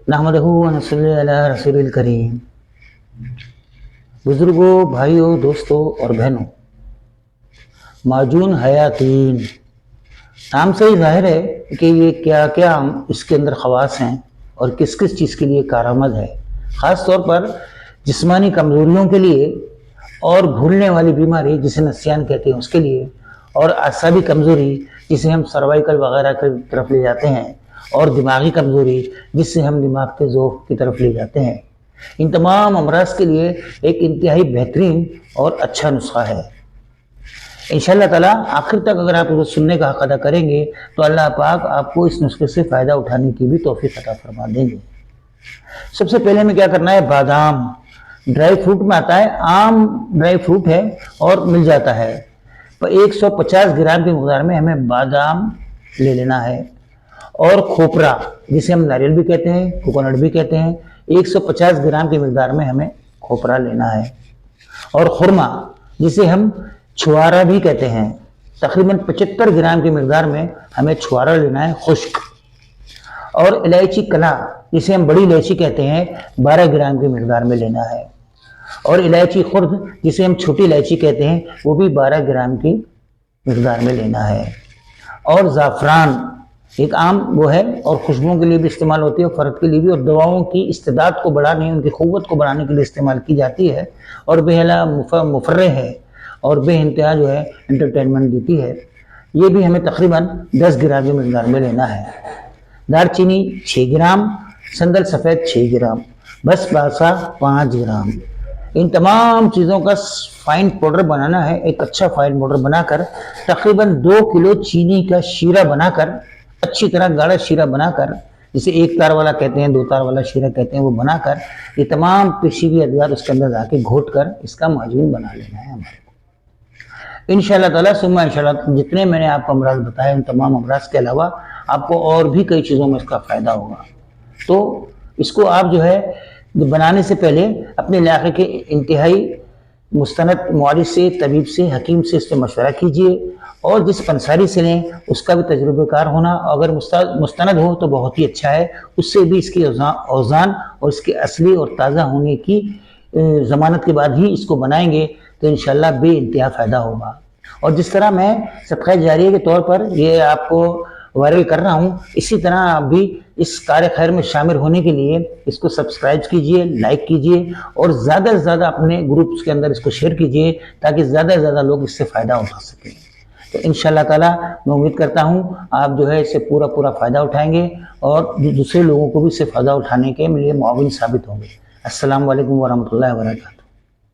नहमदहू व नसल्ली अला रसूलिल करीम। बुजुर्गों, भाइयों, दोस्तों और बहनों, माजून हयातीन नाम से ही जाहिर है कि ये क्या क्या इसके अंदर खवास हैं और किस किस चीज़ के लिए कारआमद है। ख़ास तौर पर जिस्मानी कमज़ोरियों के लिए और भूलने वाली बीमारी जिसे नस्यान कहते हैं उसके लिए, और आसाबी कमज़ोरी जिसे हम सर्वाइकल वगैरह की तरफ ले जाते हैं, और दिमागी कमज़ोरी जिससे हम दिमाग के ज़ोफ़ की तरफ ले जाते हैं। इन तमाम अमराज के लिए एक इंतहाई बेहतरीन और अच्छा नुस्खा है। इंशाअल्लाह ताला आखिर तक अगर आप उसको सुनने का हक़ अदा करेंगे तो अल्लाह पाक आपको इस नुस्खे से फ़ायदा उठाने की भी तौफ़ीक़ अता फरमा देंगे। सबसे पहले हमें क्या करना है, बादाम ड्राई फ्रूट में आता है, आम ड्राई फ्रूट है और मिल जाता है। पर 150 ग्राम की मकदार में हमें बादाम ले लेना है, और खोपरा जिसे हम नारियल भी कहते हैं, कोकोनट भी कहते हैं, 150 ग्राम की मकदार में हमें खोपरा लेना है। और खुरमा जिसे हम छुआरा भी कहते हैं, तकरीबन 75 ग्राम की मकदार में हमें छुआरा लेना है खुश्क। और इलायची कला जिसे हम बड़ी इलायची कहते हैं, 12 ग्राम की मकदार में लेना है। और इलायची खुर्द जिसे हम छोटी इलायची कहते हैं, वो भी 12 ग्राम की मकदार में लेना है। और ज़ाफ़रान एक आम वो है और खुशबुओं के लिए भी इस्तेमाल होती है, और फ़र्द के लिए भी, और दवाओं की इस्तेदाद को बढ़ाने, उनकी क़ुव्वत को बढ़ाने के लिए इस्तेमाल की जाती है, और बेहला मुफर्रह है और बेइंतहा जो है एंटरटेनमेंट देती है। ये भी हमें तकरीबन 10 ग्राम की मकदार में लेना है। दालचीनी 6 ग्राम, संदल सफ़ेद 6 ग्राम, बस बासा 5 ग्राम। इन तमाम चीज़ों का फाइन पाउडर बनाना है, एक अच्छा फाइन पाउडर बनाकर तकरीबन 2 किलो चीनी का शीरा बनाकर, अच्छी तरह गाढ़ा शीरा बनाकर, जिसे 1 तार वाला कहते हैं, 2 तार वाला शीरा कहते हैं, वो बनाकर ये तमाम पेशी हुई अद्वियात उसके अंदर जाके घोट कर इसका माजून बना लेना है हमारे को। इंशाअल्लाह ताला सुम्मा इंशाअल्लाह जितने मैंने आपको अमराज बताए उन तमाम अमराज के अलावा आपको और भी कई चीज़ों में इसका फ़ायदा होगा। तो इसको आप जो है बनाने से पहले अपने इलाके के इंतहाई मुस्तनद मुआलिज से, तबीब से, हकीम से इस पर मशवरा कीजिए, और जिस पंसारी से लें उसका भी तजुर्बेकार होना, अगर मुस्तनद हो तो बहुत ही अच्छा है, उससे भी इसकी औज़ान और इसके असली और ताज़ा होने की ज़मानत के बाद ही इसको बनाएंगे तो इंशाअल्लाह बेइंतहा फ़ायदा होगा। और जिस तरह मैं सदक़ा जारिया के तौर पर ये आपको वायरल कर रहा हूँ, इसी तरह आप भी इस कार्य खैर में शामिल होने के लिए इसको सब्सक्राइब कीजिए, लाइक कीजिए, और ज़्यादा से ज़्यादा अपने ग्रुप्स के अंदर इसको शेयर कीजिए ताकि ज़्यादा से ज़्यादा लोग इससे फ़ायदा उठा सकें। तो इंशाअल्लाह ताला मैं उम्मीद करता हूँ आप जो है इससे पूरा फ़ायदा उठाएंगे और दूसरे लोगों को भी इससे फ़ायदा उठाने के लिए मुआविन साबित होंगे। अस्सलामु अलैकुम वरहमतुल्लाहि वबरकातुहू।